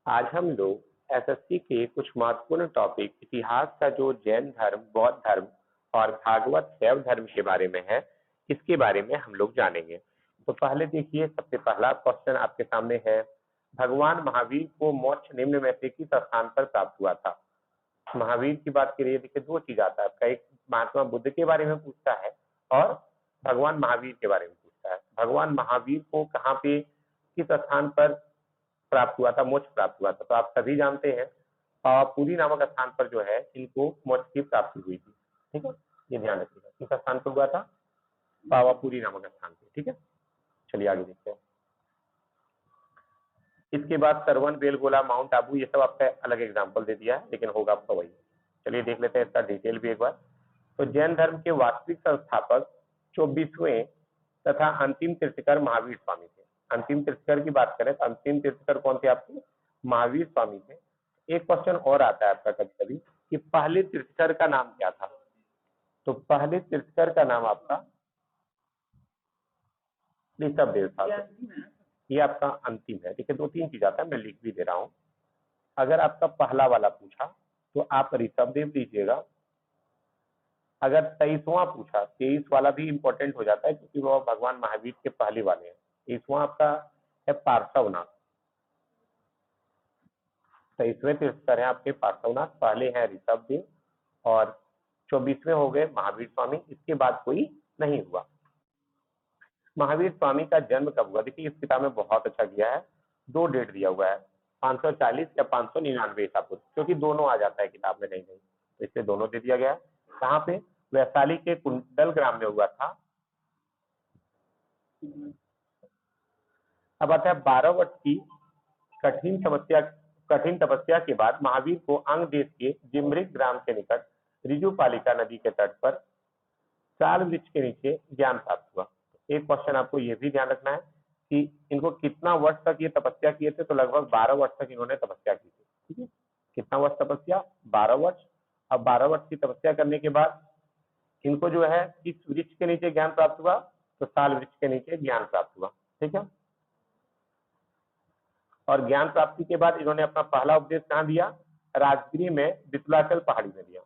आज हम लोग एसएससी के कुछ महत्वपूर्ण टॉपिक इतिहास का जो जैन धर्म, बौद्ध धर्म और भागवत शैव धर्म के बारे में है, इसके बारे में हम लोग जानेंगे। तो पहले देखिए, सबसे पहला क्वेश्चन आपके सामने है, भगवान महावीर को मोक्ष निम्न में से किस स्थान पर प्राप्त हुआ था? महावीर की बात करिए, देखिए दो चीज आता है आपका, एक महात्मा बुद्ध के बारे में पूछता है और भगवान महावीर के बारे में पूछता है। भगवान महावीर को कहाँ पे, किस स्थान पर प्राप्त हुआ था, मोक्ष प्राप्त हुआ था? तो आप सभी जानते हैं पावापुरी नामक स्थान पर जो है इनको मोक्ष की प्राप्ति हुई थी। ठीक है, ये ध्यान रखिएगा, किस स्थान पर हुआ था? पावापुरी नामक स्थान पर। ठीक है, चलिए आगे देखते हैं। इसके बाद सरवन, बेलगोला, माउंट आबू, ये सब आपका अलग एग्जाम्पल दे दिया है, लेकिन होगा आपका वही। चलिए देख लेते हैं इसका डिटेल भी एक बार। तो जैन धर्म के वास्तविक संस्थापक 24वें तथा अंतिम तीर्थकर महावीर स्वामी थे। अंतिम तीर्थकर की बात करें तो अंतिम तीर्थकर कौन थे आपके? महावीर स्वामी थे। एक क्वेश्चन और आता है आपका कभी कभी कि पहले तीर्थकर का नाम क्या था? तो पहले तीर्थकर का नाम आपका ऋषभदेव था। ये आपका अंतिम है। देखिए, दो तीन चीज आता है, मैं लिख भी दे रहा हूं। अगर आपका पहला वाला पूछा तो आप ऋषभदेव लीजिएगा। अगर 23वां पूछा, 23 वाला भी इंपॉर्टेंट हो जाता है क्योंकि वो भगवान महावीर के पहले वाले हैं। 23वां आपका है पार्श्वनाथ। 23वें तीर्थकर है आपके पार्श्वनाथ, पहले है ऋषभदेव और 24वें हो गए महावीर स्वामी। इसके बाद कोई नहीं हुआ। महावीर स्वामी का जन्म कब हुआ? देखिए, इस किताब में बहुत अच्छा किया है, दो डेट दिया हुआ है, 540 या 599 ईसा पूर्व, क्योंकि दोनों आ जाता है किताब में, नहीं तो इससे दोनों दे दिया गया है। कहाँ पे? वैशाली के कुंडल ग्राम में हुआ था। अब आता है 12 वर्ष की कठिन तपस्या के बाद महावीर को अंग देश के जिमरिक ग्राम के निकट रिजुपालिका नदी के तट पर साल वृक्ष के नीचे ज्ञान प्राप्त हुआ। एक क्वेश्चन आपको ये भी ध्यान रखना है कि इनको कितना वर्ष तक ये तपस्या किए थे? तो लगभग 12 वर्ष तक इन्होंने तपस्या की थी। ठीक है, कितना वर्ष तपस्या? 12 वर्ष। अब 12 वर्ष की तपस्या करने के बाद इनको जो है किस वृक्ष के नीचे ज्ञान प्राप्त हुआ? तो साल वृक्ष के नीचे ज्ञान प्राप्त हुआ। ठीक है, और ज्ञान प्राप्ति के बाद इन्होंने अपना पहला उपदेश कहाँ दिया? राजगिरी में, वितलाचल पहाड़ी में दिया।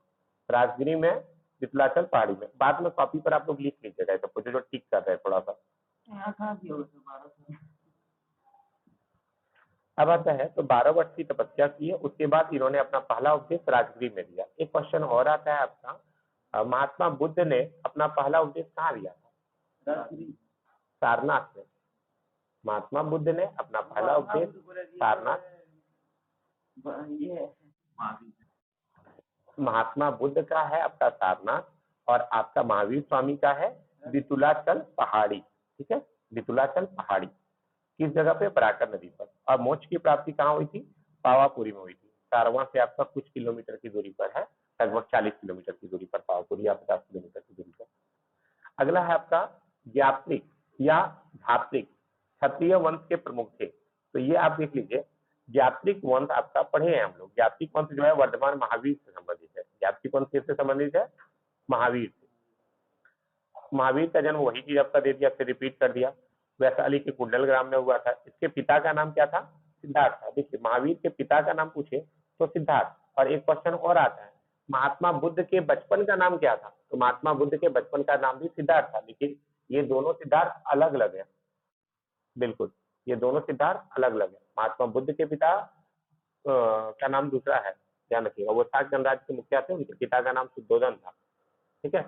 राजगिरी में, वितलाचल पहाड़ी में। बाद में कॉपी पर आप लोग लिख लीजिएगा सब कुछ, जो टिक कर रहे हैं थोड़ा सा। अब आता है, तो 12 वर्ष की तपस्या की है, उसके बाद इन्होंने अपना पहला उपदेश राजगिरी में दिया। एक क्वेश्चन और आता है आपका, महात्मा बुद्ध ने अपना पहला उपदेश कहाँ दिया था? सारनाथ में। महात्मा बुद्ध ने अपना पहला उपदेश सारनाथ। महात्मा बुद्ध का है आपका सारनाथ और आपका महावीर स्वामी का है वितुलाचल पहाड़ी। ठीक है, वितुलाचल पहाड़ी किस जगह पे? बराकर नदी पर। और मोक्ष की प्राप्ति कहाँ हुई थी? पावापुरी में हुई थी। सारवा से आपका कुछ किलोमीटर की दूरी पर है, लगभग 40 किलोमीटर की दूरी पर पावापुरी, या 50 किलोमीटर की दूरी पर। अगला है आपका ज्ञात्रिक या धात्रिक, क्षत्रिय वंश के प्रमुख थे। तो ये आप देख लीजिए, ज्ञात्रिक वंश आपका पढ़े हैं हम लोग। ज्ञात्रिक वंश जो है वर्धमान महावीर से संबंधित है। ज्ञात्रिक वंश किससे संबंधित है? महावीर से। महावीर का जन्म वही चीज आपका दे दिया, फिर रिपीट कर दिया, वैशाली के कुंडल ग्राम में हुआ था। इसके पिता का नाम क्या था? सिद्धार्थ था। देखिए, महावीर के पिता का नाम पूछे तो सिद्धार्थ। और एक क्वेश्चन और आता है, महात्मा बुद्ध के बचपन का नाम क्या था? तो महात्मा बुद्ध के बचपन का नाम भी सिद्धार्थ था। लेकिन ये दोनों सिद्धार्थ अलग अलग है, बिल्कुल, ये दोनों सिद्धार्थ अलग अलग है। महात्मा बुद्ध के पिता का नाम दूसरा है, ध्यान रखिएगा, वो शाक गणराज्य के मुखिया थे, उनके पिता का नाम शुद्धोधन था। ठीक है,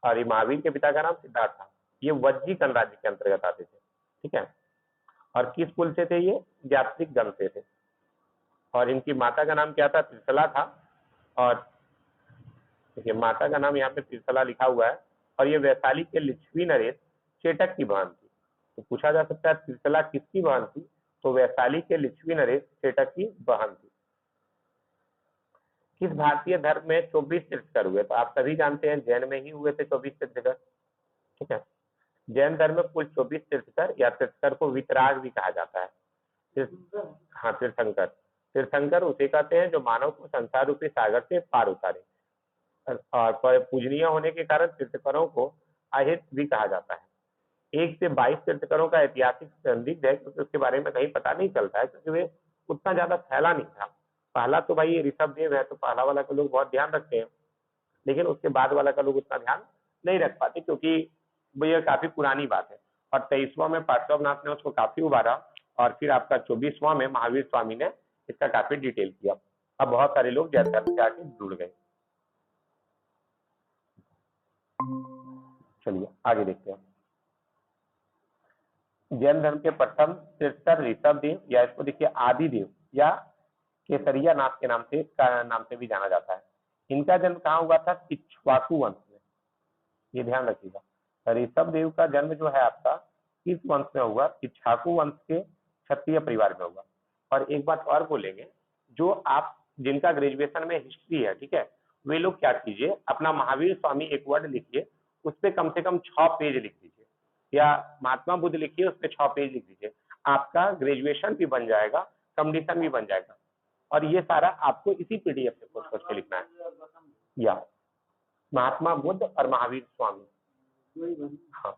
और ये महावीर के पिता का नाम सिद्धार्थ था। ये वज्जी गणराज्य के अंतर्गत आते थे। ठीक है, और किस कुल से थे? ये ज्ञात्रिक गण से थे। और इनकी माता का नाम क्या था? त्रिशला था। और देखिए, माता का नाम यहाँ पे त्रिशला लिखा हुआ है। और ये वैशाली के लिच्छवी नरेश चेटक की बहन थी। तो पूछा जा सकता है त्रिशला किसकी बहन थी? तो वैशाली के लिच्छवी नरेश चेटक की बहन थी। किस भारतीय धर्म में 24 तीर्थकर हुए? तो आप सभी जानते हैं जैन में ही हुए थे 24 तीर्थकर। ठीक है, जैन धर्म में कुल 24 तीर्थकर या तीर्थकर को वितराग भी कहा जाता है। हाँ, तीर्थंकर। तीर्थंकर उसे कहते हैं जो मानव को संसार रूपी सागर से पार उतारे। और पूजनीय होने के कारण तीर्थकरों को अहित भी कहा जाता है। 1 से 22 तीर्थकरों का ऐतिहासिक संदिग्ध है, क्योंकि उसके बारे में कहीं पता नहीं चलता है, क्योंकि वे उतना ज्यादा फैला नहीं था। पहला तो भाई ऋषभदेव है, तो पहला वाला का लोग बहुत ध्यान रखते हैं, लेकिन उसके बाद वाला का लोग उतना ध्यान नहीं रख पाते, क्योंकि ये काफी पुरानी बात है। और 23वां में पार्श्वनाथ ने उसको काफी उभारा, और फिर आपका 24वां में महावीर स्वामी ने इसका काफी डिटेल किया। अब बहुत सारे लोग जैन धर्म से आके जुड़ गए। चलिए आगे देखते हैं। जैन धर्म के प्रथम तीर्थकर ऋषभदेव, या इसको देखिए आदिदेव या केसरिया नाथ के नाम से भी जाना जाता है। इनका जन्म कहाँ हुआ था? इक्ष्वाकु वंश में, ये ध्यान रखिएगा। ऋषभदेव का जन्म जो है आपका किस वंश में हुआ? इक्ष्वाकु वंश के क्षत्रिय परिवार में हुआ। और एक बात और बोलेंगे, जो आप जिनका ग्रेजुएशन में हिस्ट्री है, ठीक है, वे लोग क्या कीजिए, अपना महावीर स्वामी एक वर्ड लिखिए, उस पर कम से कम 6 पेज लिख दीजिए, या महात्मा बुद्ध लिखिए, उस पर 6 पेज लिख दीजिए। आपका ग्रेजुएशन भी बन जाएगा, कंडीशन भी बन जाएगा। और ये सारा आपको इसी पीडीएफ से खोज खोज के लिखना है। या महात्मा बुद्ध और महावीर स्वामी, हाँ।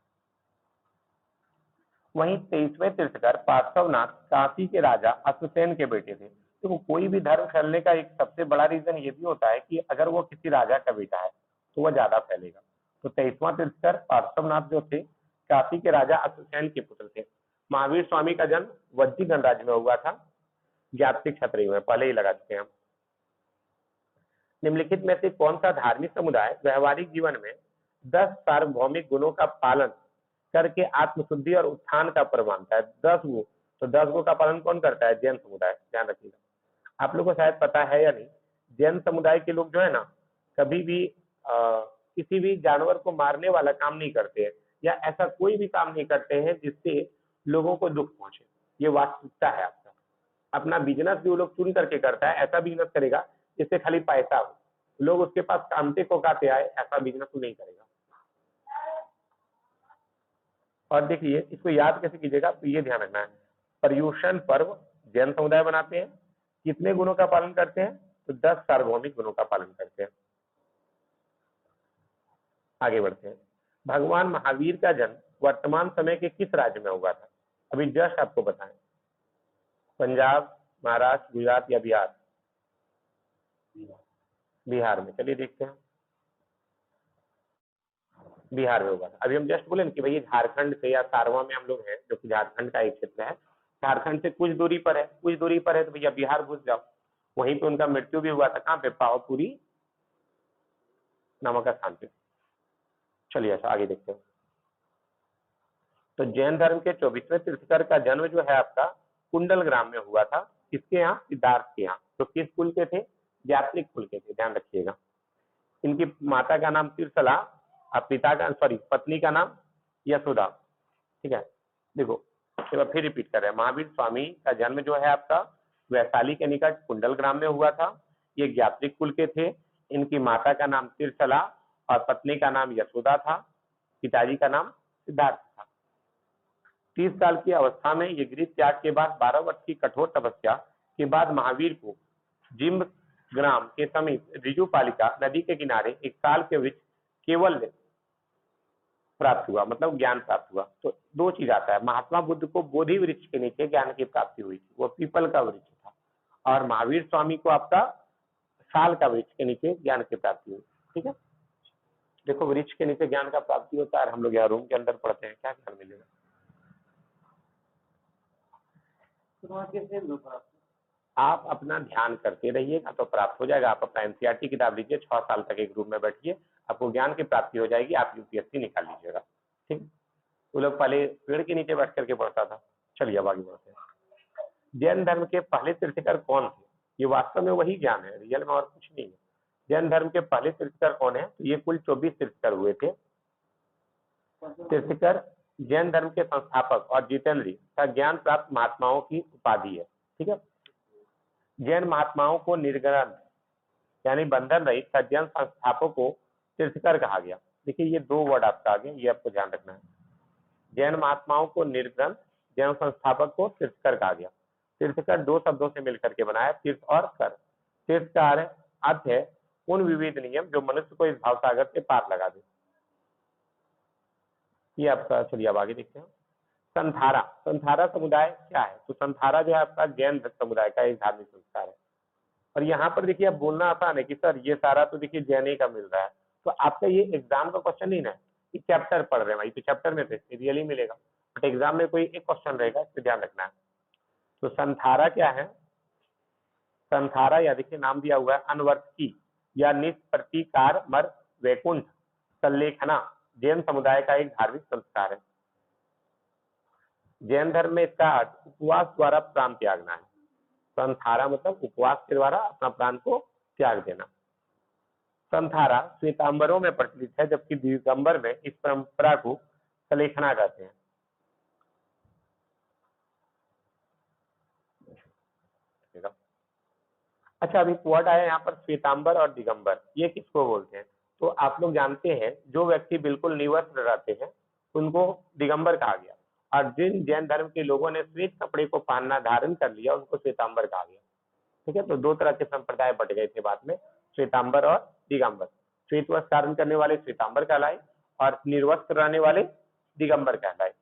वहीं 23वें तीर्थकर पार्श्वनाथ काशी के राजा अश्वसेन के बेटे थे। तो कोई भी धर्म फैलने का एक सबसे बड़ा रीजन ये भी होता है कि अगर वो किसी राजा का बेटा है तो वह ज्यादा फैलेगा। तो 23वां तीर्थकर पार्श्वनाथ जो थे काशी के राजा अश्वसेन के पुत्र थे। महावीर स्वामी का जन्म वज्जी गणराज्य में हुआ था, ज्ञातिक क्षत्रिय में, पहले ही लगा चुके हैं हम। निम्नलिखित में से कौन सा धार्मिक समुदाय व्यवहारिक जीवन में 10 सार्वभौमिक गुणों का पालन करके आत्मशुद्धि और उत्थान का पर्व मानता है? 10 गुण, तो 10 गुण का पालन कौन करता है? जैन समुदाय, ध्यान रखिएगा। आप लोग को शायद पता है या नहीं, जैन समुदाय के लोग जो है ना, कभी भी किसी भी जानवर को मारने वाला काम नहीं करते हैं, या ऐसा कोई भी काम नहीं करते हैं जिससे लोगों को दुख पहुंचे। ये वास्तविकता है आपका। अपना बिजनेस भी वो लोग चुन करके करता है, ऐसा बिजनेस करेगा जिससे खाली पैसा हो, लोग उसके पास कामते को काते आए, ऐसा बिजनेस नहीं करेगा। और देखिए इसको याद कैसे कीजिएगा, तो ये ध्यान रखना है, पर्युषण पर्व जैन समुदाय बनाते हैं, कितने गुणों का पालन करते हैं? तो 10 सार्वभौमिक गुणों का पालन करते हैं। आगे बढ़ते हैं। भगवान महावीर का जन्म वर्तमान समय के किस राज्य में हुआ था? अभी जस्ट आपको बताएं, पंजाब, महाराष्ट्र, गुजरात या बिहार? बिहार में। चलिए देखते हैं, बिहार में होगा। अभी हम जस्ट बोले कि भाई झारखंड से या सारवा में हम लोग हैं, जो कि झारखंड का एक क्षेत्र है, झारखंड से कुछ दूरी पर है, कुछ दूरी पर है, तो भैया बिहार घुस जाओ। वहीं पे उनका मृत्यु भी हुआ था, कहाँ पे? पावापुरी नामक स्थान पे। चलिए अच्छा आगे देखते हैं। तो जैन धर्म के 24वें तीर्थकर का जन्म जो है आपका कुंडल ग्राम में हुआ था। किसके यहाँ? सिद्धार्थ के यहाँ। तो किस कुल के थे? यात्रिक कुल के थे, ध्यान रखिएगा। इनकी माता का नाम तीर्थला, पिता का पत्नी का नाम यशोदा, ठीक है। देखो एक बार फिर रिपीट कर रहे हैं, महावीर स्वामी का जन्म जो है आपका वैशाली के निकट कुंडल ग्राम में हुआ था। ये ज्ञात्रिक कुल के थे। इनकी माता का नाम तीर्थला और पत्नी का नाम यशोदा था, पिताजी का नाम सिद्धार्थ था। 30 साल की अवस्था में ये गृह त्याग के बाद 12 वर्ष की कठोर तपस्या के बाद महावीर को जिम्ब ग्राम के समीप ऋजुपालिका नदी के किनारे एक साल के वृक्ष केवल प्राप्त हुआ, मतलब ज्ञान प्राप्त हुआ। तो 2 चीज आता है, महात्मा बुद्ध को बोधि वृक्ष के नीचे ज्ञान की प्राप्ति हुई थी, वो पीपल का वृक्ष था, और महावीर स्वामी को आपका साल का वृक्ष के नीचे ज्ञान की प्राप्ति हुई। ठीक है, देखो वृक्ष के नीचे ज्ञान का प्राप्ति होता है, हम लोग यहाँ रूम के अंदर पढ़ते हैं, क्या ज्ञान मिलेगा? आप अपना ध्यान करते रहिएगा तो प्राप्त हो जाएगा। आप अपना एनसीईआरटी किताब लीजिए, 6 साल तक एक रूम में बैठिए, आपको ज्ञान की प्राप्ति हो जाएगी, आप यूपीएससी निकाल लीजिएगा। ठीक, वो लोग पहले पेड़ के नीचे बैठ करके पढ़ता था। चलिए अब आगे बढ़ते हैं। जैन धर्म के पहले तीर्थकर कौन थे? ये वास्तव में वही ज्ञान है, रियल में और कुछ नहीं है। जैन धर्म के पहले तीर्थकर कौन है? तो ये कुल 24 तीर्थकर हुए थे। तीर्थकर जैन धर्म के संस्थापक और जितेंद्रीय तथा ज्ञान प्राप्त महात्माओं की उपाधि है। ठीक है, जैन महात्माओं को निर्ग्रंथ यानी बंधन रहित सज्जन संस्थापकों को तीर्थकर कहा गया। देखिए ये 2 वर्ड आपका आगे, ये आपको ध्यान रखना है। जैन महात्माओं को निर्ग्रंथ, जैन संस्थापक को तीर्थकर कहा गया। तीर्थकर 2 शब्दों से मिलकर के बनाया, तीर्थ और कर। तीर्थ का अर्थ है उन विविध नियम जो मनुष्य को इस भावसागर से पार लगा दे। ये आपका, चलिए अब आगे देखते हैं। संथारा, संथारा समुदाय क्या है? तो संथारा जो है आपका जैन समुदाय का एक धार्मिक संस्कार है। और यहाँ पर देखिए अब बोलना आसान है कि सर ये सारा तो देखिए जैन का मिल रहा है, तो आपका ये एग्जाम का क्वेश्चन नहीं ना है कि चैप्टर पढ़ रहे हैं भाई, तो चैप्टर में से रियली मिलेगा, बट एग्जाम में कोई एक क्वेश्चन रहेगा, इसको ध्यान रखना है। तो संथारा क्या है? संथारा या देखिए नाम दिया हुआ है अनवर्तकी या निष्प्रतिकार मर वैकुंठ संलेखना जैन समुदाय का एक धार्मिक संस्कार है। जैन धर्म में इसका अर्थ उपवास द्वारा प्राण त्यागना है। संथारा मतलब उपवास के द्वारा अपना प्राण को त्याग देना। संथारा श्वेतांबरों में प्रचलित है, जबकि दिगंबर में इस परंपरा को सलेखना कहते हैं। अच्छा, अभी वर्ड आया यहाँ पर श्वेतांबर और दिगंबर, ये किसको बोलते हैं? तो आप लोग जानते हैं जो व्यक्ति बिल्कुल निवस्त्र रहते हैं उनको दिगंबर कहा गया, और जिन जैन धर्म के लोगों ने श्वेत कपड़े को पहनना धारण कर लिया उनको श्वेतांबर कहा गया। ठीक है, तो दो तरह के संप्रदाय बट गए थे बाद में, श्वेतांबर और दिगंबर। श्वेत वस्त्र धारण करने वाले श्वेतांबर कहलाए और निर्वस्त्र रहने वाले दिगंबर कहलाए।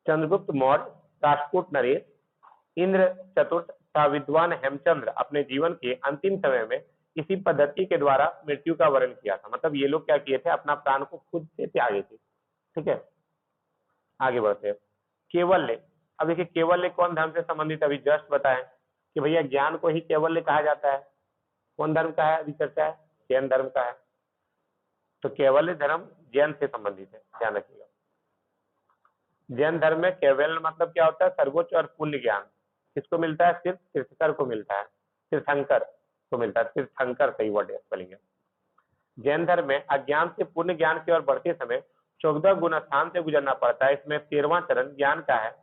चंद्रगुप्त मौर्य, राष्ट्रकूट नरेश, इंद्र चतुर्थ तथा विद्वान हेमचंद्र अपने जीवन के अंतिम समय में इसी पद्धति के द्वारा मृत्यु का वर्ण किया था। मतलब ये लोग क्या किए थे, अपना प्राण को खुद से त्यागे थे। ठीक है, आगे बढ़ते हैं। केवल्य, अब देखिए केवल्य कौन धर्म से संबंधित, अभी जस्ट बताएं कि भैया ज्ञान को ही केवल्य कहा जाता है। कौन धर्म का है? अभी चर्चा है जैन धर्म का है। तो केवल्य धर्म जैन से संबंधित है, ध्यान रखिएगा। जैन धर्म में केवल्य मतलब क्या होता है? सर्वोच्च और पुण्य ज्ञान। किसको मिलता है? सिर्फ तीर्थंकर को मिलता है, तीर्थंकर को मिलता है, तीर्थंकर सही वर्ड है स्पेलिंग। जैन धर्म में अज्ञान से पुण्य ज्ञान की ओर बढ़ते समय 14 गुण स्थान से गुजरना पड़ता है। इसमें 13वां चरण ज्ञान का है,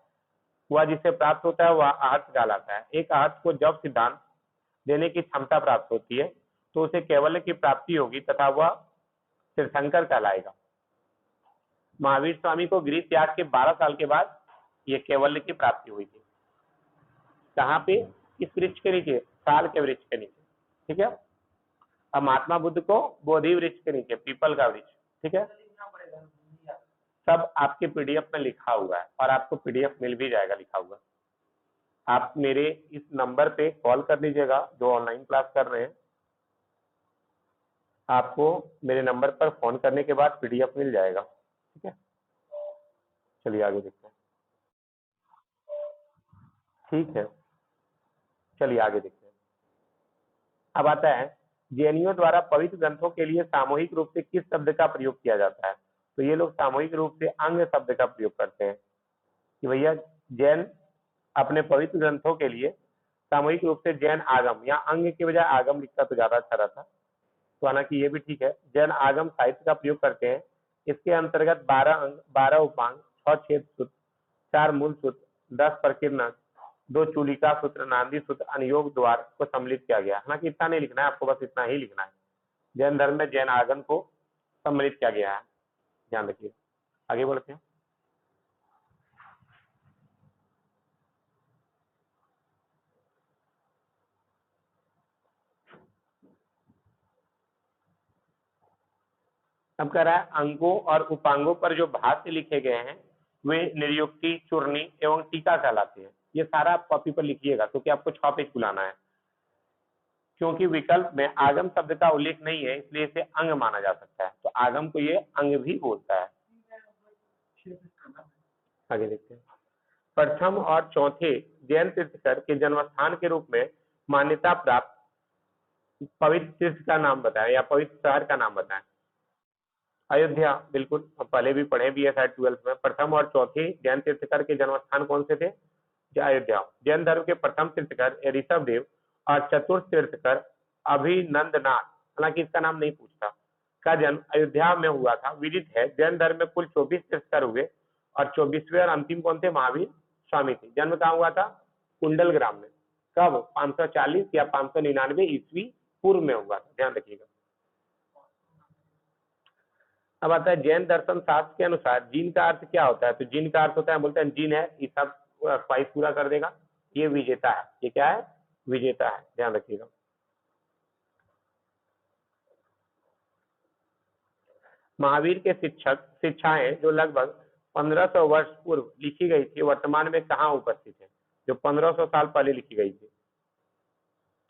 वह जिसे प्राप्त होता है वह आहत कहलाता है। एक आहत को जब सिद्धांत देने की क्षमता प्राप्त होती है तो उसे केवल्य की प्राप्ति होगी तथा वह तीर्थंकर कहलाएगा। महावीर स्वामी को गृह त्याग के 12 साल के बाद ये केवल्य की प्राप्ति हुई थी। कहाँ पे? इस वृक्ष के नीचे, साल के वृक्ष के नीचे। ठीक है, अब महात्मा बुद्ध को बोधि वृक्ष के नीचे, पीपल का वृक्ष। ठीक है, सब आपके पीडीएफ में लिखा हुआ है और आपको पीडीएफ मिल भी जाएगा लिखा हुआ। आप मेरे इस नंबर पे कॉल कर लीजिएगा जो ऑनलाइन क्लास कर रहे हैं, आपको मेरे नंबर पर फोन करने के बाद पीडीएफ मिल जाएगा। ठीक है, चलिए आगे देखते हैं। ठीक है, चलिए आगे देखते हैं। अब आता है जैनियों द्वारा पवित्र ग्रंथों के लिए सामूहिक रूप से किस शब्द का प्रयोग किया जाता है? तो ये लोग सामूहिक रूप से अंग शब्द का प्रयोग करते हैं कि भैया जैन अपने पवित्र ग्रंथों के लिए सामूहिक रूप से जैन आगम, या अंग के बजाय आगम लिखता तो ज्यादा अच्छा रहता, तो हालांकि ये भी ठीक है। जैन आगम साहित्य का प्रयोग करते हैं। इसके अंतर्गत 12 अंग, 12 उपांग, 6 छेद सूत्र, 4 मूल सूत्र, 10 प्रकीर्णक, 2 चूलिका सूत्र, नांदी सूत्र, अनुयोग द्वार को सम्मिलित किया गया। हालांकि इतना नहीं लिखना है आपको, बस इतना ही लिखना है। जैन धर्म में जैन आगम को सम्मिलित किया गया है, ध्यान रखिए। आगे बढ़ते हैं। अब कह रहा है अंगों और उपांगों पर जो भाष्य लिखे गए हैं वे निर्युक्ति, चूर्णी एवं टीका कहलाते हैं। ये सारा आप कॉपी पर लिखिएगा क्योंकि आपको 6 पेज बुलाना है। क्योंकि विकल्प में आगम शब्द का उल्लेख नहीं है इसलिए इसे अंग माना जा सकता है, तो आगम को ये अंग भी बोलता है। आगे देखते हैं। प्रथम और चौथे जैन तीर्थंकर के जन्मस्थान के रूप में मान्यता प्राप्त पवित्र तीर्थ का नाम बताएं या पवित्र शहर का नाम बताएं। अयोध्या, बिल्कुल, पहले भी पढ़े भी है शायद 12th में। प्रथम और चौथे जैन तीर्थंकर के जन्मस्थान कौन से थे? अयोध्या। जैन धर्म के प्रथम तीर्थंकर ऋषभ देव और चतुर्थ तीर्थंकर अभिनंदनाथ, हालांकि इसका नाम नहीं पूछता, का जन्म अयोध्या में हुआ था। विदित है जैन धर्म में कुल 24 तीर्थंकर हुए और 24वें और अंतिम कौन थे? महावीर स्वामी थे। जन्म कहाँ हुआ था? कुंडल ग्राम में। कब? 540 या 599 ईस्वी पूर्व में हुआ था, ध्यान रखिएगा। अब आता है जैन दर्शन शास्त्र के अनुसार जीन का अर्थ क्या होता है? तो जीन का अर्थ होता है, बोलते हैं जीन है, ये सब ख्वाहिश पूरा कर देगा, ये विजेता है। ये क्या है? विजेता है, ध्यान रखिएगा। महावीर के शिक्षाएं जो लगभग 1500 वर्ष पूर्व लिखी गई थी, वर्तमान में कहाँ उपस्थित है? जो 1500 साल पहले लिखी गई थी,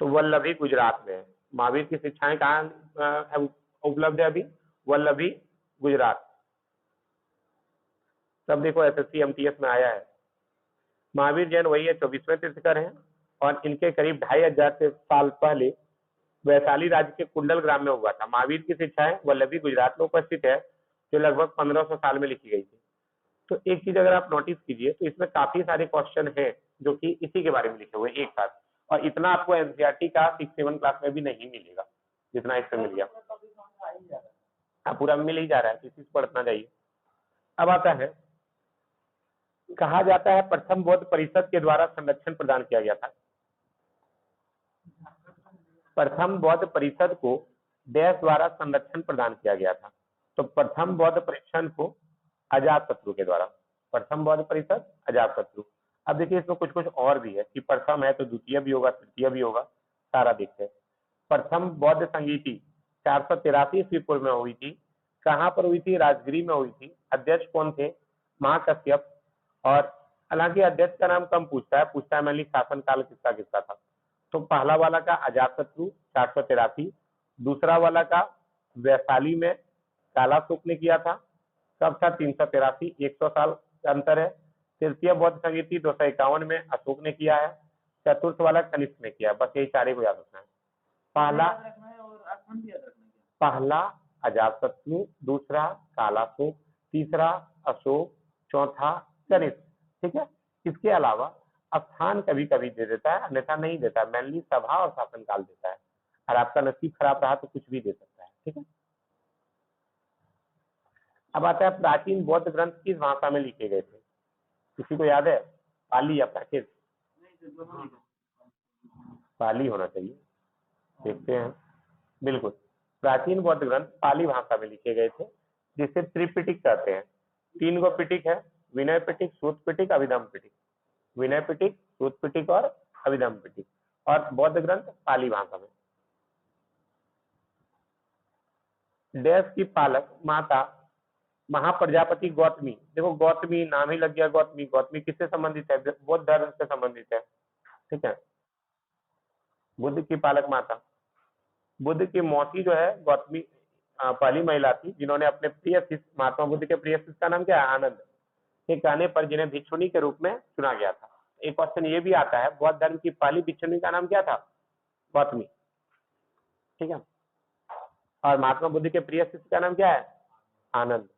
तो वल्लभी गुजरात में है। महावीर की शिक्षाएं कहाँ उपलब्ध है अभी? वल्लभी गुजरात। सब देखो एसएससी एमटीएस में आया है। महावीर जैन वही है 24वें तीर्थंकर हैं और इनके करीब 2500 साल पहले वैशाली राज्य के कुंडल ग्राम में हुआ था। महावीर की शिक्षाएं वल्लभी गुजरात में उपस्थित है, जो लगभग 1500 साल में लिखी गई थी। तो एक चीज अगर आप नोटिस कीजिए तो इसमें काफी सारे क्वेश्चन हैं जो कि इसी के बारे में लिखे हुए एक साथ, और इतना आपको एनसीईआरटी का 6-7 क्लास में भी नहीं मिलेगा जितना इसमें मिल गया। हाँ, पूरा मिल ही जा रहा है, किसी से पढ़ना चाहिए। अब आता है, कहा जाता है प्रथम बौद्ध परिषद के द्वारा संरक्षण प्रदान किया गया था। प्रथम बौद्ध परिषद को देश द्वारा संरक्षण प्रदान किया गया था। तो प्रथम बौद्ध परिषद को अजातशत्रु के द्वारा, प्रथम बौद्ध परिषद अजातशत्रु। अब देखिए इसमें कुछ कुछ और भी है कि प्रथम है तो द्वितीय भी होगा, तृतीय भी होगा, सारा देखते हैं। प्रथम बौद्ध संगीति 483 ईस्वी पूर्व में हुई थी। कहाँ पर हुई थी? राजगिरी में हुई थी। अध्यक्ष कौन थे? महाकश्यप। और हालांकि अध्यक्ष का नाम कम पूछता है मैंने शासन काल किसका किसका था। तो पहला वाला का अजातशत्रु 483, दूसरा वाला का वैशाली में कालाशोक ने किया था, कब था? 383, 100 साल का अंतर है। तृतीय बौद्ध संगीति 251 में अशोक ने किया है। चतुर्थ वाला कनिष्क ने किया। बस यही चारे को याद रखना है। पहला अजातशत्रु, दूसरा कालाशोक, तीसरा अशोक, चौथा कनिष्क। ठीक है, इसके अलावा स्थान कभी कभी दे देता है, अन्यथा नहीं देता। मेनली सभा और शासनकाल देता है, और आपका नसीब खराब रहा तो कुछ भी दे सकता है। ठीक है, अब आता है प्राचीन बौद्ध ग्रंथ किस भाषा में लिखे गए थे? किसी को याद है? पाली या प्राकृत? पाली होना चाहिए, देखते हैं। बिल्कुल, प्राचीन बौद्ध ग्रंथ पाली भाषा में लिखे गए थे, जिसे त्रिपिटक कहते हैं। 3 गो पिटक है, विनय पिटक, सूत पिटक, अभिधम पिटक। विनय पिटक, सूत पिटक और अभिधम पिटक, और बौद्ध ग्रंथ पाली भाषा में। देश की पालक माता महाप्रजापति गौतमी, देखो गौतमी नाम ही लग गया गौतमी। गौतमी किससे संबंधित है? बौद्ध धर्म से संबंधित है। ठीक है, बुद्ध की पालक माता। बुद्ध की मौसी जो है गौतमी पहली महिला थी जिन्होंने अपने प्रिय शिष्य, महात्मा बुद्ध के प्रिय शिष्य का नाम क्या है? आनंद, के कहने पर जिन्हें भिक्षुणी के रूप में चुना गया था। एक क्वेश्चन ये भी आता है, बौद्ध धर्म की पहली भिक्षुणी का नाम क्या था? गौतमी। ठीक है, और महात्मा बुद्ध के प्रिय शिष्य का नाम क्या है? आनंद।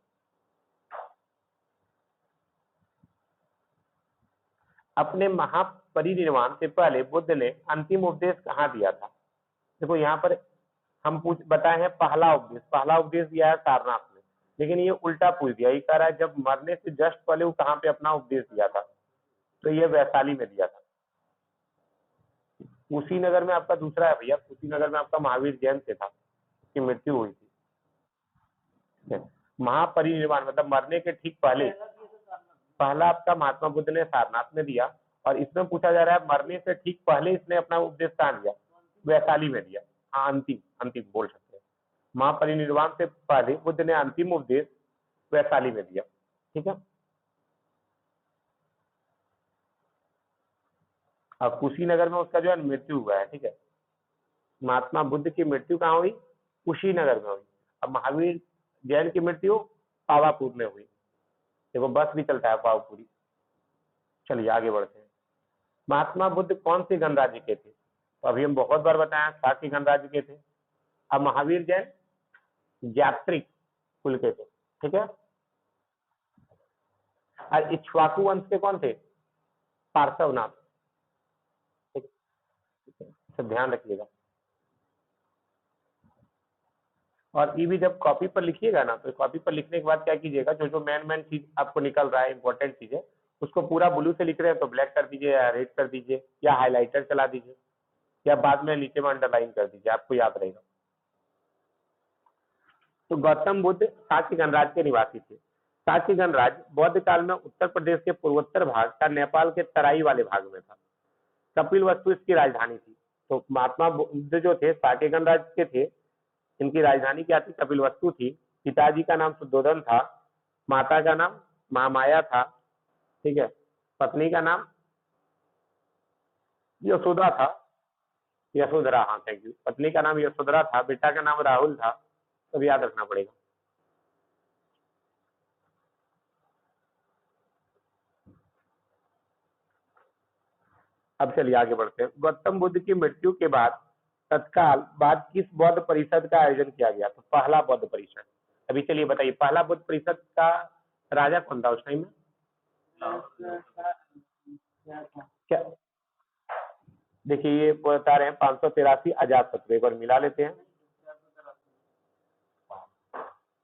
अपने महापरिनिर्वाण से पहले बुद्ध ने अंतिम उपदेश कहाँ दिया था? देखो यहाँ पर हम बताए हैं पहला उपदेश दिया है सारनाथ में, लेकिन ये उल्टा पूछ दिया। ये कह रहा है जब मरने से जस्ट पहले वो कहाँ पे अपना उपदेश दिया था? तो ये वैशाली में दिया था। कुशीनगर में आपका दूसरा है भैया, कुशीनगर में आपका महावीर जैन से था, उसकी मृत्यु हुई थी। महापरिनिर्वाण मतलब मरने के ठीक पहले पहला आपका महात्मा बुद्ध ने सारनाथ में दिया, और इसमें पूछा जा रहा है मरने से ठीक पहले इसने अपना उपदेश कहाँ दिया? वैशाली में दिया। हाँ, अंतिम बोल सकते हैं। महापरिनिर्वाण से पहले बुद्ध ने अंतिम उपदेश वैशाली में दिया। ठीक है, और कुशीनगर में उसका जो है मृत्यु हुआ है। ठीक है, महात्मा बुद्ध की मृत्यु कहाँ हुई? कुशीनगर में हुई। अब महावीर जैन की मृत्यु पावापुर में हुई। देखो बस भी चलता है पावापुरी। चलिए आगे बढ़ते हैं। महात्मा बुद्ध कौन से गणराज्य के थे? तो अभी हम बहुत बार बताया शाक्य गणराज्य के थे। अब महावीर जैन यात्रिक कुल के थे। ठीक है, और इक्ष्वाकु वंश के कौन थे? पार्श्वनाथ। ठीक है, ध्यान रखिएगा। और ये भी जब कॉपी पर लिखिएगा ना, तो कॉपी पर लिखने के बाद क्या कीजिएगा, जो जो मेन चीज आपको निकल रहा है, इंपॉर्टेंट चीज है, उसको पूरा ब्लू से लिख रहे हैं तो ब्लैक कर दीजिए, या रेड कर दीजिए, या हाईलाइटर चला दीजिए, या बाद में नीचे में अंडरलाइन कर दीजिए, आपको याद रहेगा। तो गौतम बुद्ध शाक्य गणराज्य के निवासी थे। शाक्य गणराज्य बौद्ध काल में उत्तर प्रदेश के पूर्वोत्तर भाग का नेपाल के तराई वाले भाग में था। कपिलवस्तु इसकी राजधानी थी। तो महात्मा बुद्ध जो थे शाक्य गणराज्य के थे, इनकी राजधानी क्या थी? कपिलवस्तु थी। पिताजी का नाम शुद्धोधन था, माता का नाम महामाया था, ठीक है। पत्नी का नाम यशोदा था, यशोधरा, हाँ थैंक यू। पत्नी का नाम यशोधरा था, बेटा का नाम राहुल था, सब याद रखना पड़ेगा। अब चलिए आगे बढ़ते हैं। गौतम बुद्ध की मृत्यु के बाद तत्काल बाद किस बौद्ध परिषद का आयोजन किया गया? तो पहला बौद्ध परिषद। अभी चलिए बताइए, पहला बुद्ध परिषद का राजा कौन था उस टाइम में? क्या देखिए, ये बता रहे हैं 583 अजातशत्रु, एक बार मिला लेते हैं।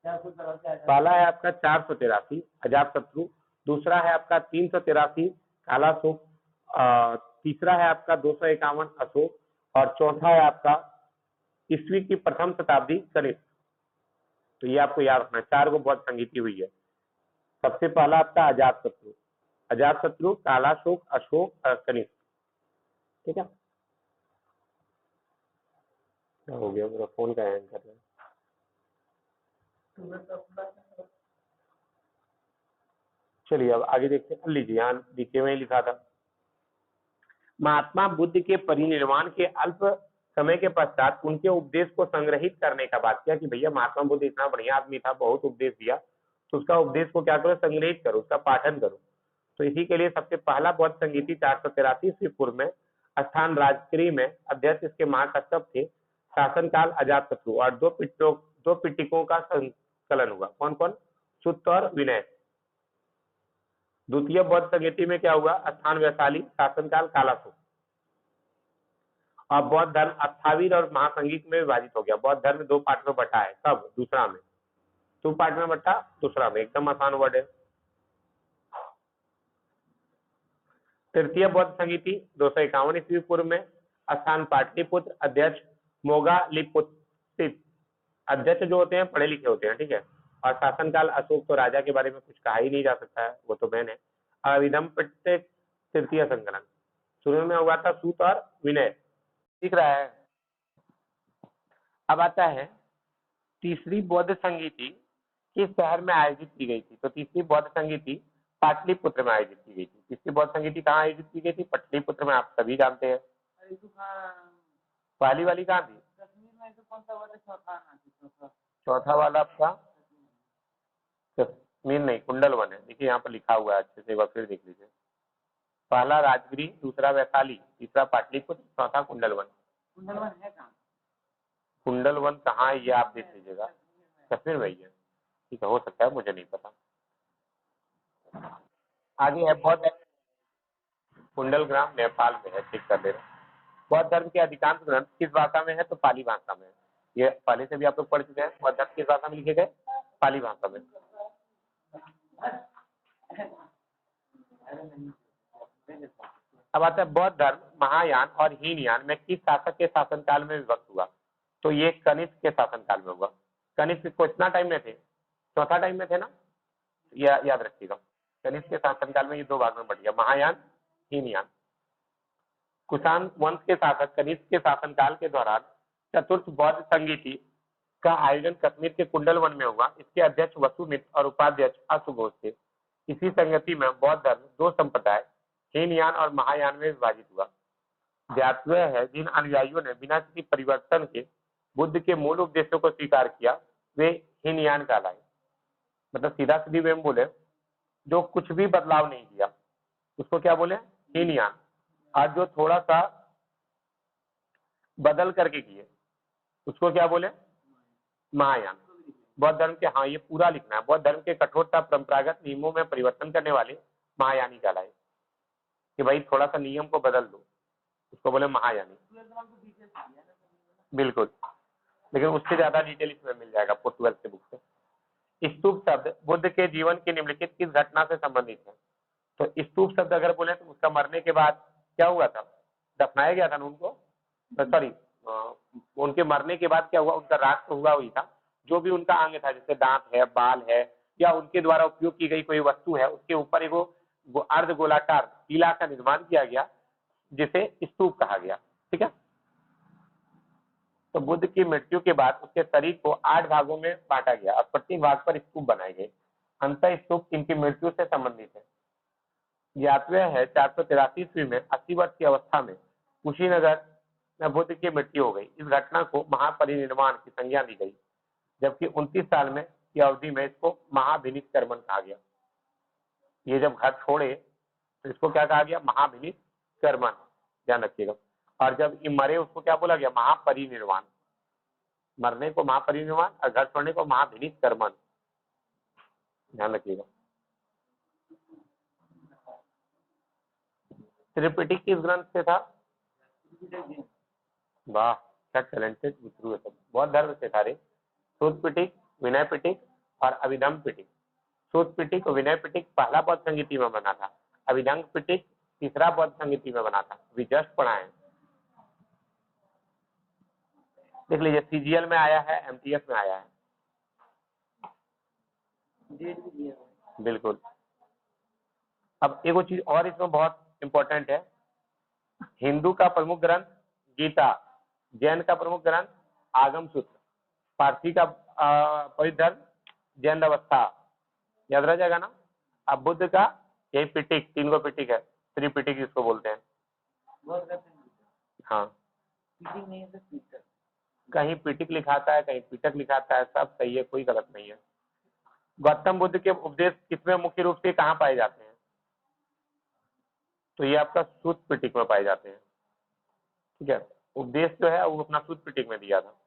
पहला है आपका 483 अजातशत्रु, दूसरा है आपका 383 कालाशोक, तीसरा है आपका 251 अशोक, और चौथा है आपका ईस्वी की प्रथम शताब्दी कनिष्क। तो ये आपको याद रखना, 4 को बौद्ध संगीति हुई है। सबसे पहला आपका अजातशत्रु, अजातशत्रु, कालाशोक, अशोक, कनिष्क, ठीक है। क्या हो गया, मेरा फोन का हैंग कर रहा है। चलिए अब आगे देखते हैं। लीजिए, यहाँ नीचे में लिखा था, महात्मा बुद्ध के परिनिर्वाण के अल्प समय के पश्चात उनके उपदेश को संग्रहित करने का बात किया कि भैया महात्मा बुद्ध इतना बढ़िया आदमी था, बहुत उपदेश दिया, तो उसका उपदेश को क्या करो, संग्रहित करो, उसका पाठन करो। तो इसी के लिए सबसे पहला बौद्ध संगीति 483 ईस्वी पूर्व में स्थान राजगिरी में, अध्यक्ष इसके महाकश्यप थे, शासनकाल अजातशत्रु, और दो पिटिकों का संकलन हुआ। कौन कौन? सुत्त और विनय। द्वितीय बौद्ध संगीति में क्या हुआ? स्थान वैशाली, शासनकाल कालाशोक। और बौद्ध धर्म अस्थावीर और महासंगीत में विभाजित हो गया। बौद्ध धर्म 2 पार्ट में बटा है, कब? दूसरा में। 2 पार्ट में बटा, दूसरा में, एकदम आसान वर्ड है। तृतीय बौद्ध संगीति 251 ईस्वी पूर्व में, स्थान पाटलिपुत्र, अध्यक्ष मोगालिपुत्सित। अध्यक्ष जो होते हैं पढ़े लिखे होते हैं, ठीक है। और शासनकाल अशोक, तो राजा के बारे में कुछ कहा ही नहीं जा सकता है, वो तो मैन है। अविधम तृतीय संकलन शुरू में हुआ था, सूत और विनय, दिख रहा है। अब आता है तीसरी बौद्ध संगीति किस शहर में आयोजित की गई थी? तो तीसरी बौद्ध संगीति पाटलिपुत्र में आयोजित की गई थी। तीसरी बौद्ध संगीति कहाँ आयोजित की गई थी? पाटलिपुत्र में, आप सभी जानते हैं। पहली वाली कहाँ थी? चौथा वाला आपका कश्मीर नहीं, कुंडलवन है। देखिए यहाँ पर लिखा हुआ है, अच्छे से एक बार फिर देख लीजिए। पहला राजगिरी, दूसरा वैशाली, तीसरा पाटलिपुत्र, चौथा कुंडलवन। कुंडलवन है कहाँ? कुंडलवन कहाँ है ये आप देख लीजिएगा। कश्मीर में ही है, ठीक है, हो सकता है, मुझे नहीं पता। आगे है बौद्ध, कुंडल ग्राम नेपाल में है, ठीक कर देना। बौद्ध धर्म के अधिकांश ग्रंथ किस भाषा में है? तो पाली भाषा में। ये पहले से भी आप लोग पढ़ चुके हैं। बौद्ध धर्म किस भाषा में लिखे गए? पाली भाषा में। अब आता है बौद्ध धर्म महायान और हीनयान में किस शासक के शासनकाल में विभक्त हुआ? तो ये कनिष्क के शासनकाल में हुआ। कनिष्क को इतना टाइम में थे, चौथा टाइम में थे ना, याद रखिएगा। कनिष्क के शासनकाल में ये 2 भाग में बढ़ गया, महायान, हीनयान। कुषाण वंश के शासक कनिष्क के शासनकाल के दौरान चतुर्थ बौद्ध संगीति का आयोजन कश्मीर के कुंडलवन में हुआ। इसके अध्यक्ष वसुमित्र और उपाध्यक्ष अशुघोष थे। इसी संगति में बौद्ध धर्म 2 संप्रदाय, हीनयान और महायान में विभाजित हुआ। ज्ञातव्य है जिन अनुयायियों ने बिना किसी परिवर्तन के बुद्ध के मूल उपदेशों को स्वीकार किया वे हीनयान कहलाए। मतलब सीधा सीधी वे बोले, जो कुछ भी बदलाव नहीं किया उसको क्या बोले? हीनयान। और जो थोड़ा सा बदल करके किए उसको क्या बोले? महायान। बौद्ध धर्म के, हाँ ये पूरा लिखना है, बौद्ध धर्म के कठोरता परंपरागत नियमों में परिवर्तन करने वाले महायानी कहलाए। कि भाई थोड़ा सा नियम को बदल दो, उसको बोले महायानी। बिल्कुल, लेकिन उससे ज्यादा डिटेल इसमें मिल जाएगा आपको 12th के बुक से। स्तूप शब्द बुद्ध के जीवन की निम्नलिखित किस घटना से संबंधित है? तो स्तूप शब्द अगर बोले तो उसका मरने के बाद क्या हुआ था? दफनाया गया था ना उनको, सॉरी उनके मरने के बाद क्या हुआ? उनका राख तो हुआ हुई था, जो भी उनका अंग था, जैसे दांत है, बाल है, या उनके द्वारा उपयोग की गई कोई वस्तु है, उसके ऊपर एक अर्ध गोलाकार टीला का निर्माण किया गया जिसे स्तूप कहा गया। ठीक है, तो बुद्ध की मृत्यु के बाद उसके शरीर को 8 भागों में बांटा गया और प्रत्येक भाग पर स्तूप बनाए गए। अंतः स्तूप इनकी मृत्यु से संबंधित है। ज्ञातव्य है 483 ईस्वी में 80 वर्ष की अवस्था में कुशीनगर में बुद्ध की मृत्यु हो गई। इस घटना को महापरिनिर्वाण की संज्ञा दी गई, जबकि 29 साल में की अवधि में इसको महाभिनिष्क्रमण कहा गया। ये जब घर छोड़े तो इसको क्या कहा गया? महाभिनिष्क्रमण, ध्यान रखिएगा। और जब ये मरे उसको क्या बोला गया? महापरिनिर्वाण। मरने को महापरिनिर्वाण और घर छोड़ने को महाभिनिष्क्रमण, ध्यान रखिएगा। त्रिपिटक किस ग्रंथ से था? वाह, क्या टैलेंटेड मित्रों है सब। बौद्ध धर्म से था रे। सूत पिटक, विनय पिटक और अभिधम पिटक। सूत पिटक और विनय पिटक पहला बौद्ध संगीति में बना था। अभिधम पिटक तीसरा बौद्ध संगीति में बना था। अभी जस्ट पढ़ा है, देख लीजिए। सीजीएल में आया है, एमटीएस में आया है, बिल्कुल। अब एक चीज और इसमें बहुत इंपॉर्टेंट है। हिंदू का प्रमुख ग्रंथ गीता, जैन का प्रमुख ग्रंथ आगम सूत्र, पारसी का पवित्र धर्म जैन अवस्था, याद रह जाएगा ना। अब बुद्ध का यही पिटिक, 3 गो पिटिक है, त्रिपिटिक जिसको बोलते हैं। हाँ, कहीं पिटिक लिखाता है, कहीं पिटक लिखाता है, सब सही है, कोई गलत नहीं है। गौतम बुद्ध के उपदेश किसमें मुख्य रूप से कहाँ पाए जाते हैं? तो ये आपका सूत पिटिक में पाए जाते हैं, ठीक है। उपदेश जो है वो अपना सूत पिटिक में दिया था।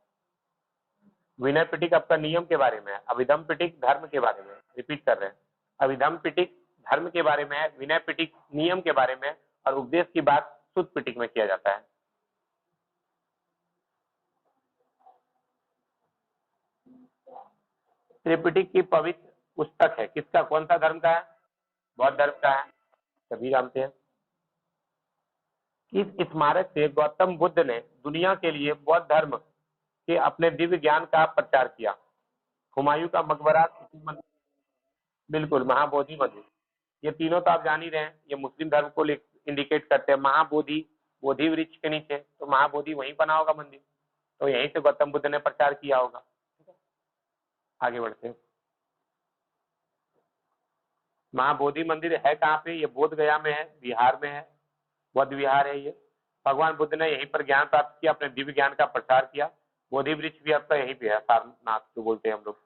विनय पिटिक आपका नियम के बारे में है। अभिधम पिटिक धर्म के बारे में, रिपीट कर रहे हैं। अभिधम पिटिक धर्म के बारे में है, विनय पिटिक नियम के बारे में, और उपदेश की बात सूत पिटिक में किया जाता है। त्रिपिटक की पवित्र पुस्तक है किसका? कौन सा धर्म का है? बौद्ध धर्म का है, सभी जानते हैं। इस स्मारक से गौतम बुद्ध ने दुनिया के लिए बौद्ध धर्म के अपने दिव्य ज्ञान का प्रचार किया। हुमायूं का मकबरा, बिल्कुल, महाबोधि मंदिर, ये तीनों तो आप जान ही रहे हैं। ये मुस्लिम धर्म को इंडिकेट करते हैं। महाबोधि, बोधि वृक्ष के नीचे, तो महाबोधि वहीं बना होगा मंदिर, तो यहीं से गौतम बुद्ध ने प्रचार किया होगा। आगे बढ़ते हैं। महाबोधि मंदिर है कहाँ पे? ये बोध गया में है, बिहार में है, बौद्ध विहार है ये। भगवान बुद्ध ने यहीं पर ज्ञान प्राप्त किया, अपने दिव्य ज्ञान का प्रचार किया। बोधि वृक्ष भी आपका यहीं पे है, सारनाथ जो बोलते हैं हम लोग।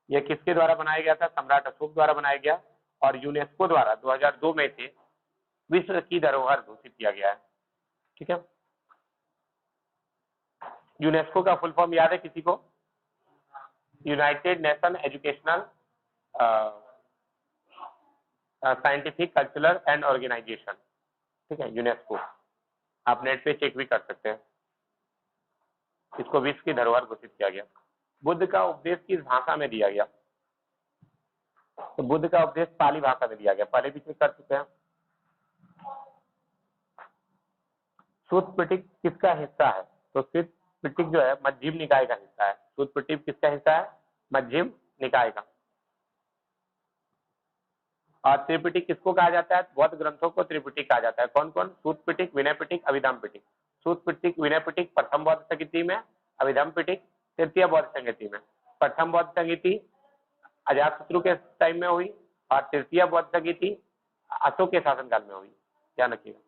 यह किसके द्वारा बनाया गया था? सम्राट अशोक द्वारा बनाया गया, और यूनेस्को द्वारा 2002 में से विश्व की धरोहर घोषित किया गया है, ठीक है। यूनेस्को का फुल फॉर्म याद है किसी को? United Nation Educational Scientific Cultural and Organization, ठीक है, यूनेस्को। आप नेट पे चेक भी कर सकते हैं। इसको विश्व की धरोहर घोषित किया गया। बुद्ध का उपदेश किस भाषा में दिया गया? तो बुद्ध का उपदेश पाली भाषा में दिया गया, पहले भी चेक कर चुके हैं। सूत पिटक किसका हिस्सा है? तो सूत पिटक जो है मध्यम निकाय का हिस्सा है। सूत पिटक किसका हिस्सा है? मध्यम निकाय का। और त्रिपिटक किसको कहा जाता है? बौद्ध ग्रंथों को त्रिपिटक कहा जाता है। कौन कौन? सूत पिटक, विनय पिटक, अभिधम पिटक। सूत पिटक, विनय पिटक प्रथम बौद्ध संगीति में, अभिधम पिटक तृतीय बौद्ध संगीति में। प्रथम बौद्ध संगीति अजातशत्रु के टाइम में हुई, और तृतीय बौद्ध संगीति अशोक के शासनकाल में हुई, ध्यान रखिएगा।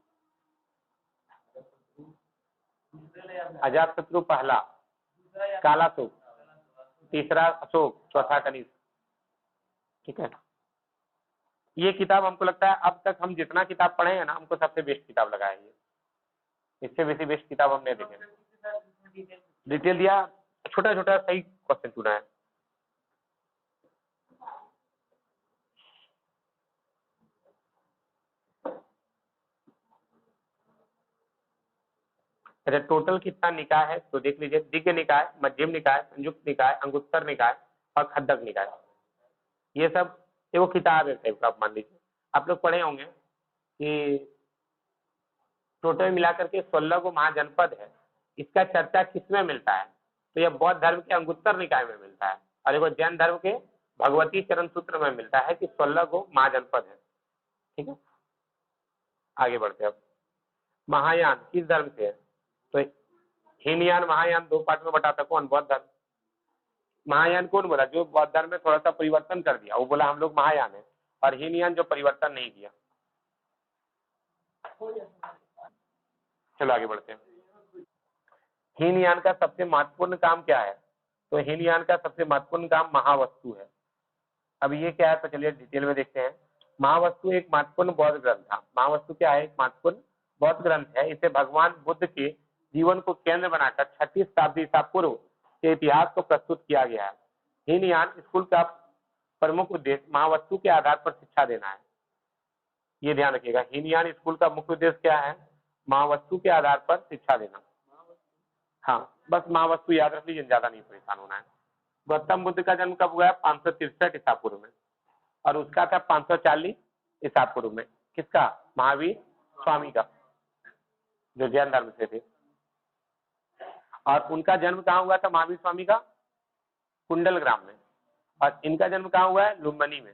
अजातशत्रु पहला, कालाशोक तीसरा, अशोक चौथा, कनिष्क, ठीक है। ये किताब हमको लगता है अब तक हम जितना किताब पढ़े हैं ना, हमको सबसे बेस्ट किताब लगा है ये। इससे बेसी बेस्ट किताब हमने देखे। डिटेल दिया, छोटा छोटा सही क्वेश्चन चुना है। अच्छा, टोटल कितना निकाय है तो देख लीजिए। दिव्य निकाय, मध्यम निकाय, संयुक्त निकाय, अंगुत्तर निकाय और खद्दक निकाय, ये सब वो किताब है टाइप का, आप मान लीजिए। आप लोग पढ़े होंगे कि टोटल मिलाकर के 16 को महाजनपद है। इसका चर्चा किसमें मिलता है? तो यह बौद्ध धर्म के अंगुत्तर निकाय में मिलता है, और एक जैन धर्म के भगवती चरण सूत्र में मिलता है कि 16 को महाजनपद है, ठीक है। आगे बढ़ते हैं। अब महायान किस धर्म से है? तो हीनयान महायान 2 पार्ट में बटा था। कौन? बौद्ध धर्म। महायान कौन बोला? जो बौद्ध धर्म में थोड़ा सा परिवर्तन कर दिया वो बोला हम लोग महायान है, और हीनयान जो परिवर्तन नहीं किया। चलो आगे बढ़ते हैं। हीनयान का सबसे महत्वपूर्ण काम क्या है? तो हीनयान का सबसे महत्वपूर्ण काम महावस्तु है। अब ये क्या है तो चलिए डिटेल में देखते हैं। महावस्तु एक महत्वपूर्ण बौद्ध ग्रंथ था। महावस्तु क्या है? एक महत्वपूर्ण बौद्ध ग्रंथ है। इसे भगवान बुद्ध के जीवन को केंद्र बनाकर 36 शताब्दी ईसा पूर्व के इतिहास को प्रस्तुत किया गया है। हीनयान स्कूल का प्रमुख उद्देश्य महावस्तु के आधार पर शिक्षा देना है। ये ध्यान रखिएगा, हीनयान स्कूल का मुख्य उद्देश्य क्या है? महावस्तु के आधार पर शिक्षा देना। हाँ, बस महावस्तु याद रख लीजिए, ज्यादा नहीं परेशान होना है। गौतम बुद्ध का जन्म कब हुआ है? 563 ईसा पूर्व में, और उसका था 540 ईसा पूर्व में। किसका? महावीर स्वामी का, जो जैन धर्म से थे। और उनका जन्म कहाँ हुआ था? महावीर स्वामी का कुंडल ग्राम में। और इनका जन्म कहाँ हुआ है? लुम्बिनी में।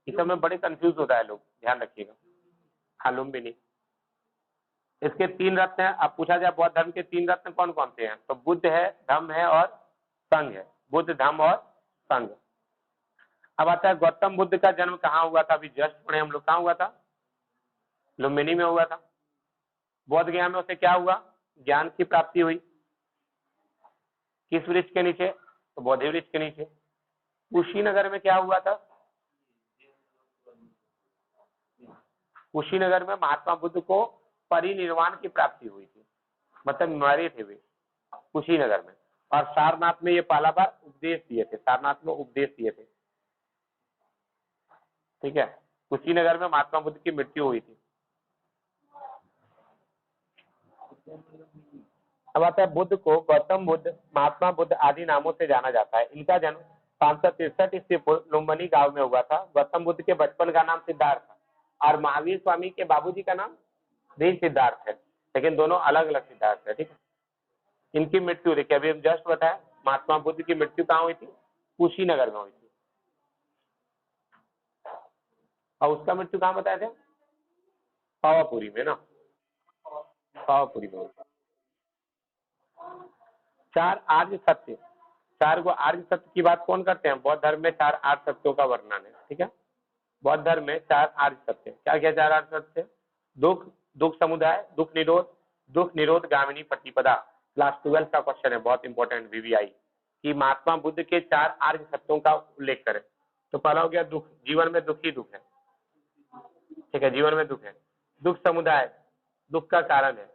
इस समय बड़े कंफ्यूज होता है लोग, ध्यान रखिएगा। हाँ, लुम्बिनी। इसके 3 रत्न हैं। अब पूछा जाए बौद्ध धर्म के 3 रत्न कौन कौन से हैं, तो बुद्ध है, धम्म है और संघ है। बुद्ध, धम्म और संघ। अब आता है गौतम बुद्ध का जन्म कहाँ हुआ था? अभी जस्ट पढ़े हम लोग, कहाँ हुआ था? लुम्बिनी में हुआ था। बौद्ध गया में उसे क्या हुआ? ज्ञान की प्राप्ति हुई। किस वृक्ष के नीचे? तो बोधि वृक्ष के नीचे। कुशीनगर में क्या हुआ था? कुशीनगर में महात्मा बुद्ध को परिनिर्वाण की प्राप्ति हुई थी, मतलब मरे थे वे कुशीनगर में। और सारनाथ में ये पहला बार उपदेश दिए थे, सारनाथ में उपदेश दिए थे। ठीक है, कुशीनगर में महात्मा बुद्ध की मृत्यु हुई थी। अब आता है बुद्ध को गौतम बुद्ध, महात्मा बुद्ध आदि नामों से जाना जाता है। इनका जन्म 563 ईस्वी पूर्व लुम्बिनी गांव में हुआ था। गौतम बुद्ध के बचपन का नाम सिद्धार्थ था, और महावीर स्वामी के बाबूजी का नाम धीर सिद्धार्थ है, लेकिन दोनों अलग अलग सिद्धार्थ है। ठीक है, इनकी मृत्यु देखिए, अभी हम जस्ट बताया महात्मा बुद्ध की मृत्यु कहाँ हुई थी? कुशीनगर में हुई थी। और उसका मृत्यु कहाँ बताया थे? पावापुरी में ना, पावापुरी में। 4 आर्य सत्य, 4 गो आर्य सत्य की बात कौन करते हैं? बौद्ध धर्म में 4 आर्य सत्यों का वर्णन है। ठीक है, बौद्ध धर्म में 4 आर्य सत्य। क्या क्या 4 आर्य सत्य? दुख, दुख समुदाय, दुख निरोध, दुख निरोध गामिनी प्रतिपदा। क्लास 12 का क्वेश्चन है, बहुत इंपॉर्टेंट वीवीआई, कि महात्मा बुद्ध के 4 आर्य सत्यों का उल्लेख करें। तो पहला हो गया दुख, जीवन में दुख ही दुख है। ठीक है, जीवन में दुख है। दुख समुदाय, दुख का कारण है।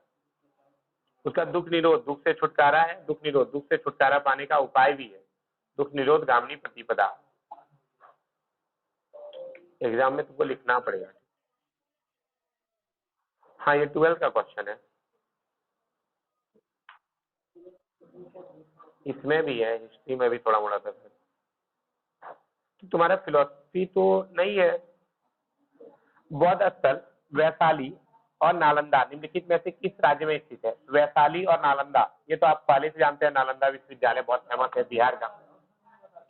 उसका दुख निरोध, दुख से छुटकारा है। दुख निरोध, दुख से छुटकारा पाने का उपाय भी है। दुख निरोध गामिनी प्रतिपदा। एग्जाम में तुमको लिखना पड़ेगा। हाँ, ये 12 का क्वेश्चन है, इसमें भी है, हिस्ट्री में भी थोड़ा मोड़ा था। तो तुम्हारा फिलोसफी तो नहीं है। बौद्ध स्थल वैशाली और नालंदा निम्नलिखित में से किस राज्य में स्थित है? वैशाली और नालंदा, ये तो आप पहले से जानते हैं, नालंदा विश्वविद्यालय बहुत फेमस है बिहार का।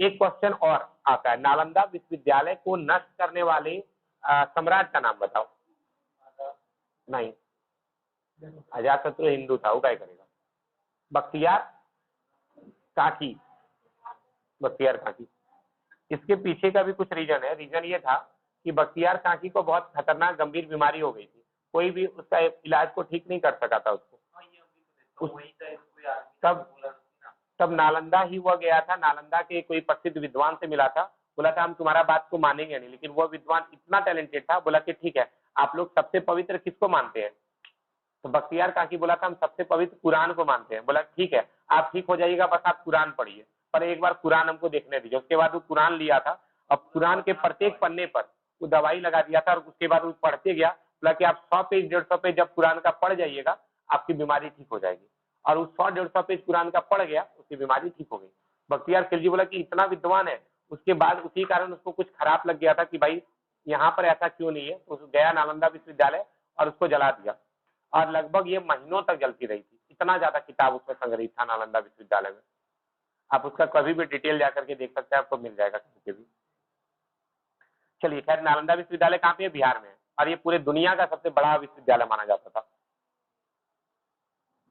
एक क्वेश्चन और आता है, नालंदा विश्वविद्यालय को नष्ट करने वाले सम्राट का नाम बताओ। नहीं, अजातशत्रु हिंदू था, वो क्या करेगा? बख्तियार काकी, बख्तियार काकी। इसके पीछे का भी कुछ रीजन है। रीजन ये था कि बख्तियार काकी को बहुत खतरनाक गंभीर बीमारी हो गई थी, कोई भी उसका इलाज को ठीक नहीं कर सका था उसको। तब नालंदा ही हुआ गया था। नालंदा के कोई प्रसिद्ध विद्वान से मिला था, बोला था हम तुम्हारा बात को मानेंगे नहीं, लेकिन वो विद्वान इतना टैलेंटेड था, बोला कि ठीक है, आप लोग सबसे पवित्र किसको मानते हैं? तो बख्तियार काकी बोला था हम सबसे पवित्र कुरान को मानते हैं। बोला ठीक है, आप ठीक हो जाइएगा, बस आप कुरान पढ़िए, पर एक बार कुरान हमको देखने दीजिए। उसके बाद वो कुरान लिया था, अब कुरान के प्रत्येक पन्ने पर वो दवाई लगा दिया था, और उसके बाद वो पढ़ते गया। बोला कि आप 100 पेज 150 पेज जब कुरान का पढ़ जाइएगा, आपकी बीमारी ठीक हो जाएगी। और उस 100-150 पेज कुरान का पढ़ गया, उसकी बीमारी ठीक हो गई। बख्तियार खिलजी बोला कि इतना विद्वान है, उसके बाद उसी कारण उसको कुछ खराब लग गया था कि भाई यहाँ पर ऐसा क्यों नहीं है। तो गया नालंदा विश्वविद्यालय और उसको जला दिया, और लगभग ये महीनों तक जलती रही थी। इतना ज्यादा किताब उसमें संग्रहित था नालंदा विश्वविद्यालय में। आप उसका कभी भी डिटेल जाकर के देख सकते हैं, आपको मिल जाएगा कहीं भी। चलिए, खैर, नालंदा विश्वविद्यालय कहाँ पे है? बिहार में है, और ये पूरे दुनिया का सबसे बड़ा विश्वविद्यालय माना जाता था।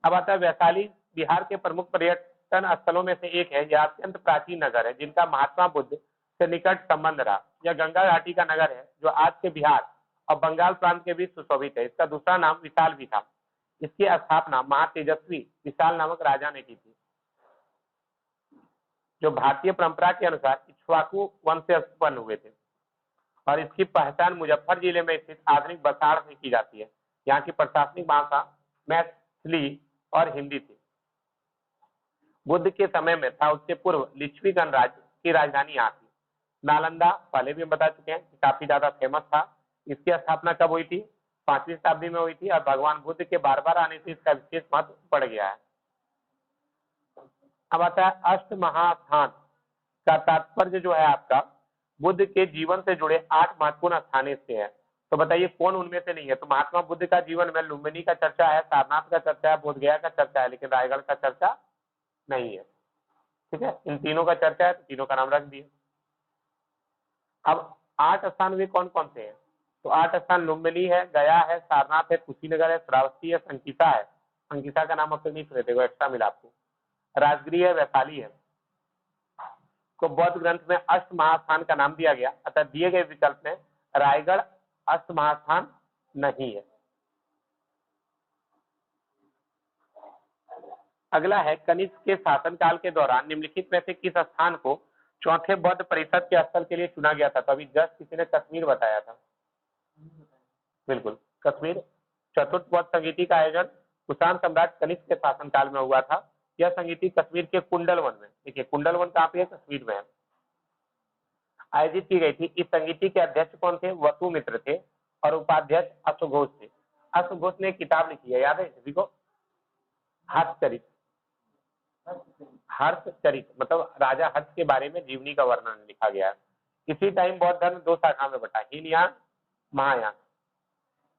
अब आता है वैशाली बिहार के प्रमुख पर्यटन पर्यटन स्थलों में से एक है। यह अत्यंत प्राचीन नगर है जिनका महात्मा बुद्ध से निकट संबंध रहा। यह गंगा घाटी का नगर है जो आज के बिहार और बंगाल प्रांत के बीच सुशोभित है। इसका दूसरा नाम विशाल भी था। इसकी स्थापना महातेजस्वी विशाल नामक राजा ने की थी, जो भारतीय परंपरा के अनुसार इक्ष्वाकु वंश से उत्पन्न हुए थे। और इसकी पहचान मुजफ्फर जिले में स्थित आधुनिक बसाड़ से की जाती है। यहाँ की प्रशासनिक भाषा मैथिली और हिंदी थी। बुद्ध के समय में था, उससे पूर्व लिच्छवी गणराज्य की राजधानी यहाँ थी। नालंदा पहले भी हम बता चुके हैं कि काफी ज्यादा फेमस था। इसकी स्थापना कब हुई थी? 5वीं शताब्दी में हुई थी और भगवान बुद्ध के बार बार आने से इसका विशेष महत्व बढ़ गया है। अब आता है अष्ट महास्थान का तात्पर्य जो है आपका बुद्ध के जीवन से जुड़े 8 महत्वपूर्ण स्थान इसके हैं। तो बताइए कौन उनमें से नहीं है? तो महात्मा बुद्ध का जीवन में लुम्बिनी का चर्चा है, सारनाथ का चर्चा है, बोधगया का चर्चा है, लेकिन रायगढ़ का चर्चा नहीं है। ठीक है, इन तीनों का चर्चा है तो तीनों का नाम रख दिए। अब 8 स्थान वे कौन कौन से हैं? तो 8 स्थान लुम्बिनी है, गया है, सारनाथ है, कुशीनगर है, श्रावस्ती है, संकिसा है। संकिसा का नाम अपने नहीं सुने थे, वो एक्स्ट्रा मिला आपको। राजगिरी है, वैशाली है। को बौद्ध ग्रंथ में अष्ट महास्थान का नाम दिया गया, अतः दिए गए विकल्प में रायगढ़ अष्ट महास्थान नहीं है। अगला है कनिष्क के शासनकाल के दौरान निम्नलिखित में से किस स्थान को चौथे बौद्ध परिषद के स्थल के लिए चुना गया था? तो अभी जस्ट किसी ने कश्मीर बताया था। बिल्कुल, कश्मीर। चतुर्थ बौद्ध संगीति का आयोजन कुषाण सम्राट कनिष्क के शासनकाल में हुआ था। यह संगीति कश्मीर के कुंडलवन में, देखिए कुंडलवन कहाँ पे है? कश्मीर में है, आयोजित की गई थी। इस संगीति के अध्यक्ष कौन थे? वसुमित्र थे और उपाध्यक्ष अश्वघोष थे। अश्वघोष ने एक किताब लिखी है, याद है किसी को? हर्षचरित। हर्षचरित मतलब राजा हर्ष के बारे में जीवनी का वर्णन लिखा गया है। इसी टाइम बौद्ध धर्म 2 शाखा में बटा, हीनयान, महायान।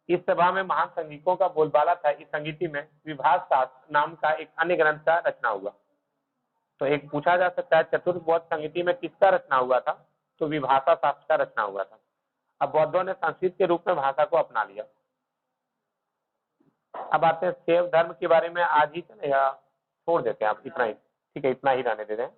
इस सभा में महान संगीतों का बोलबाला था। इस संगीति में विभाष शास्त्र नाम का एक अन्य ग्रंथ का रचना हुआ। तो एक पूछा जा सकता है चतुर्थ बौद्ध संगीति में किसका रचना हुआ था? तो विभाषा शास्त्र का रचना हुआ था। अब बौद्धों ने संस्कृत के रूप में भाषा को अपना लिया। अब आते हैं शैव धर्म के बारे में। आज ही चले या छोड़ देते हैं आप? इतना ही ठीक है, इतना ही रहने देते हैं।